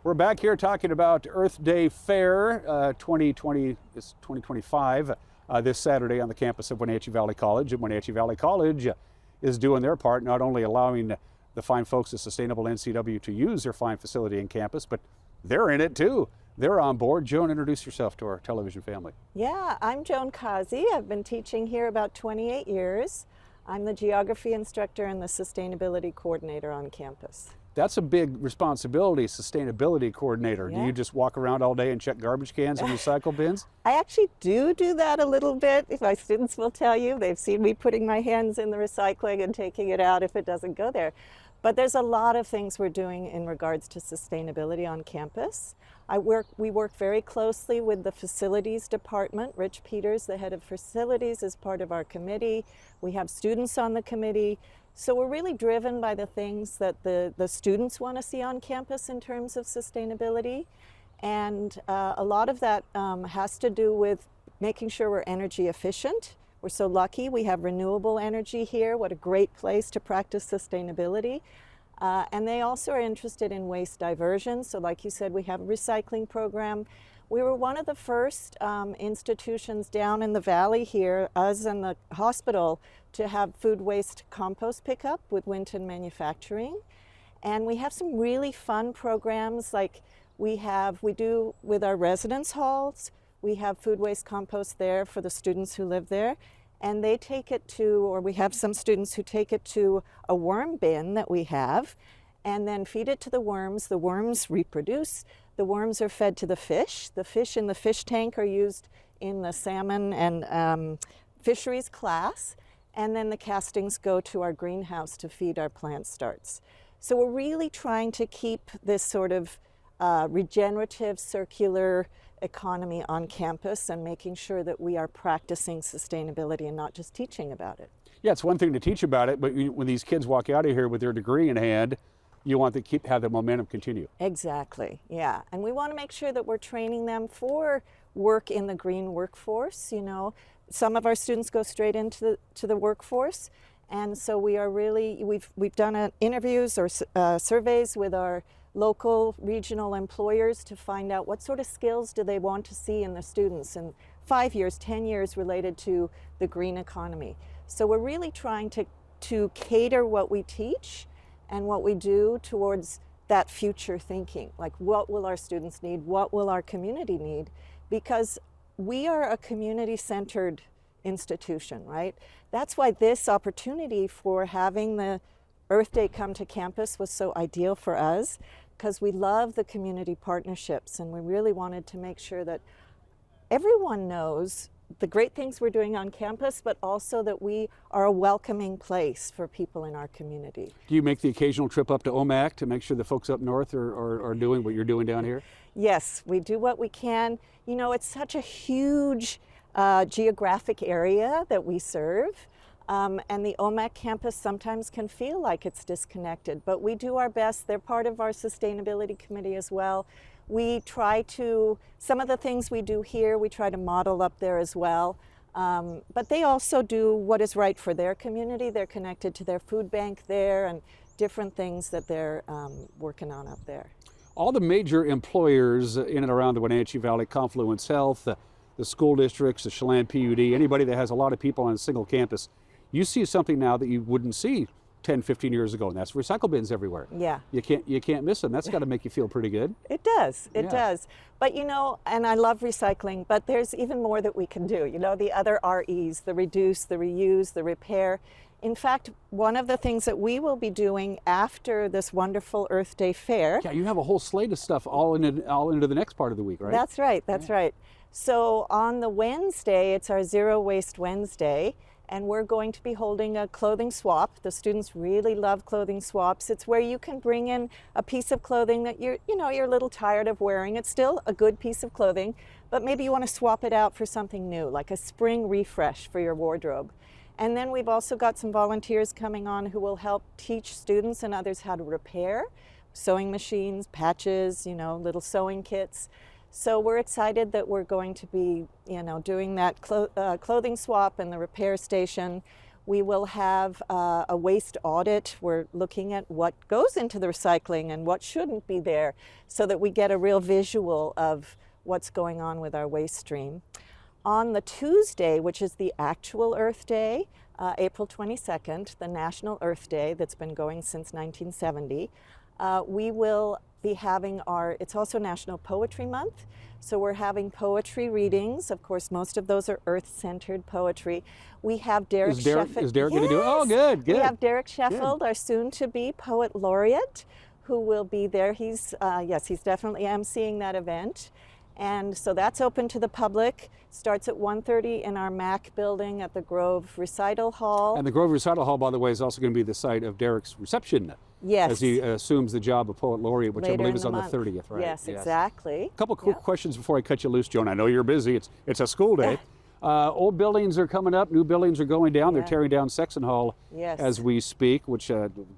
We're back here talking about Earth Day Fair 2025 this Saturday on the campus of Wenatchee Valley College. And Wenatchee Valley College is doing their part, not only allowing the fine folks at Sustainable NCW to use their fine facility in campus, but they're in it too. They're on board. Joan, introduce yourself to our television family. Yeah, I'm Joan Qazi. I've been teaching here about 28 years. I'm the geography instructor and the sustainability coordinator on campus. That's a big responsibility, sustainability coordinator. Yeah. Do you just walk around all day and check garbage cans and recycle bins? I actually do that a little bit. My students will tell you. They've seen me putting my hands in the recycling and taking it out if it doesn't go there. But there's a lot of things we're doing in regards to sustainability on campus. We work very closely with the facilities department. Rich Peters, the head of facilities, is part of our committee. We have students on the committee. So we're really driven by the things that the students want to see on campus in terms of sustainability. And a lot of that has to do with making sure we're energy efficient. We're so lucky we have renewable energy here. What a great place to practice sustainability. And they also are interested in waste diversion. So like you said, we have a recycling program. We were one of the first institutions down in the valley here, us and the hospital, to have food waste compost pickup with Winton Manufacturing. And we have some really fun programs like we do with our residence halls. We have food waste compost there for the students who live there. And they take it or we have some students who take it to a worm bin that we have and then feed it to the worms. The worms reproduce. The worms are fed to the fish. The fish in the fish tank are used in the salmon and fisheries class. And then the castings go to our greenhouse to feed our plant starts. So we're really trying to keep this sort of regenerative, circular economy on campus and making sure that we are practicing sustainability and not just teaching about it. Yeah, it's one thing to teach about it, but when these kids walk out of here with their degree in hand, you want to have the momentum continue. Exactly, yeah. And we want to make sure that we're training them for work in the green workforce. You know, some of our students go straight into the workforce, and so we've done interviews or surveys with our local regional employers to find out what sort of skills do they want to see in the students in 5 years, 10 years related to the green economy. So we're really trying to cater what we teach and what we do towards that future thinking. Like, what will our students need? What will our community need? Because we are a community-centered institution, right? That's why this opportunity for having the Earth Day come to campus was so ideal for us, because we love the community partnerships and we really wanted to make sure that everyone knows the great things we're doing on campus, but also that we are a welcoming place for people in our community. Do you make the occasional trip up to OMAC to make sure the folks up north are doing what you're doing down here? Yes, we do what we can. You know, it's such a huge geographic area that we serve. And the OMAC campus sometimes can feel like it's disconnected, but we do our best. They're part of our sustainability committee as well. We try to, some of the things we do here, we try to model up there as well. But they also do what is right for their community. They're connected to their food bank there and different things that they're working on up there. All the major employers in and around the Wenatchee Valley, Confluence Health, the school districts, the Chelan PUD, anybody that has a lot of people on a single campus, you see something now that you wouldn't see 10, 15 years ago, and that's recycle bins everywhere. Yeah. You can't miss them. That's got to make you feel pretty good. It does, it does. But you know, and I love recycling, but there's even more that we can do. You know, the other REs, the reduce, the reuse, the repair. In fact, one of the things that we will be doing after this wonderful Earth Day Fair. Yeah, you have a whole slate of stuff all into the next part of the week, right? That's right, that's right. So on the Wednesday, it's our Zero Waste Wednesday. And we're going to be holding a clothing swap. The students really love clothing swaps. It's where you can bring in a piece of clothing that you're a little tired of wearing. It's still a good piece of clothing, but maybe you want to swap it out for something new, like a spring refresh for your wardrobe. And then we've also got some volunteers coming on who will help teach students and others how to repair sewing machines, patches, little sewing kits. So we're excited that we're going to be, doing that clothing swap and the repair station. We will have a waste audit. We're looking at what goes into the recycling and what shouldn't be there so that we get a real visual of what's going on with our waste stream. On the Tuesday, which is the actual Earth Day, April 22nd, the National Earth Day that's been going since 1970, we will be having it's also National Poetry Month, so we're having poetry readings. Of course, most of those are earth-centered poetry. We have Derek Sheffield. Is Derek going to do it? Oh, good. We have Derek Sheffield, our soon-to-be poet laureate, who will be there. He's definitely emceeing that event. And so that's open to the public. Starts at 1:30 in our MAC building at the Grove Recital Hall. And the Grove Recital Hall, by the way, is also going to be the site of Derek's reception. Yes. As he assumes the job of Poet Laureate, which Later I believe in is the on month. the 30th, right? Yes, exactly. A couple quick questions before I cut you loose, Joan. I know you're busy. It's a school day. Old buildings are coming up. New buildings are going down. They're tearing down Sexton Hall as we speak, which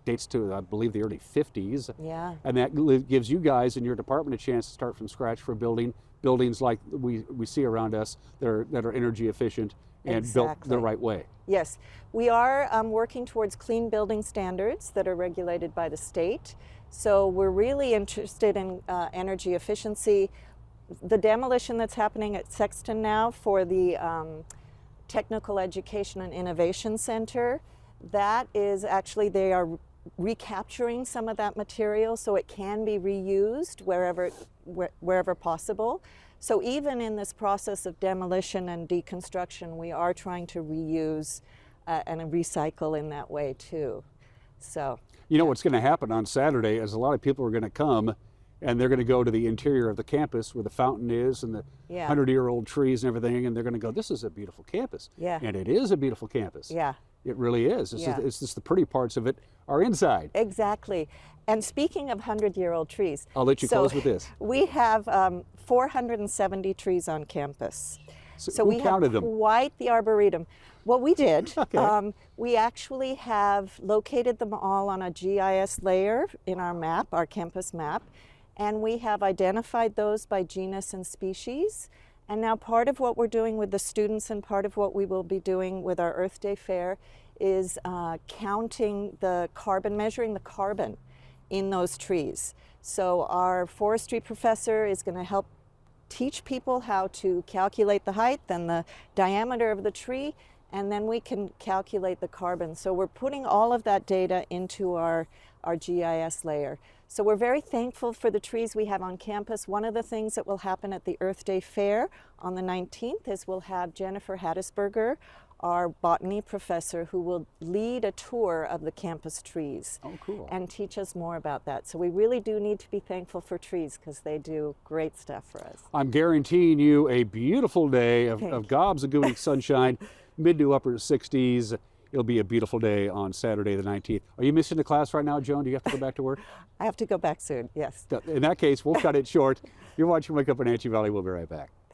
dates to, I believe, the early 50s. Yeah. And that gives you guys in your department a chance to start from scratch for buildings like we see around us that are energy efficient and built the right way. Yes, we are working towards clean building standards that are regulated by the state. So we're really interested in energy efficiency. The demolition that's happening at Sexton now for the Technical Education and Innovation Center, that is actually, they are recapturing some of that material so it can be reused wherever possible. So even in this process of demolition and deconstruction, we are trying to reuse and recycle in that way too. So you know what's going to happen on Saturday is a lot of people are going to come and they're going to go to the interior of the campus where the fountain is and the 100-year-old trees and everything, and they're going to go, this is a beautiful campus. Yeah. And it is a beautiful campus. Yeah. It really is. It's just the pretty parts of it are inside. Exactly. And speaking of 100-year-old trees. I'll let you close with this. We have 470 trees on campus. So we counted have them? Quite the arboretum. Well, we did. Okay. We actually have located them all on a GIS layer in our map, our campus map, and we have identified those by genus and species. And now part of what we're doing with the students and part of what we will be doing with our Earth Day Fair is counting the carbon, measuring the carbon in those trees. So our forestry professor is going to help teach people how to calculate the height and the diameter of the tree, and then we can calculate the carbon. So we're putting all of that data into our GIS layer. So we're very thankful for the trees we have on campus. One of the things that will happen at the Earth Day Fair on the 19th is we'll have Jennifer Hattisberger, our botany professor, who will lead a tour of the campus trees. Oh, cool. And teach us more about that. So we really do need to be thankful for trees because they do great stuff for us. I'm guaranteeing you a beautiful day of gobs of gooey sunshine, mid to upper 60s. It'll be a beautiful day on Saturday the 19th. Are you missing the class right now, Joan? Do you have to go back to work? I have to go back soon, yes. In that case, we'll cut it short. You're watching Wake Up Wenatchee Valley. We'll be right back.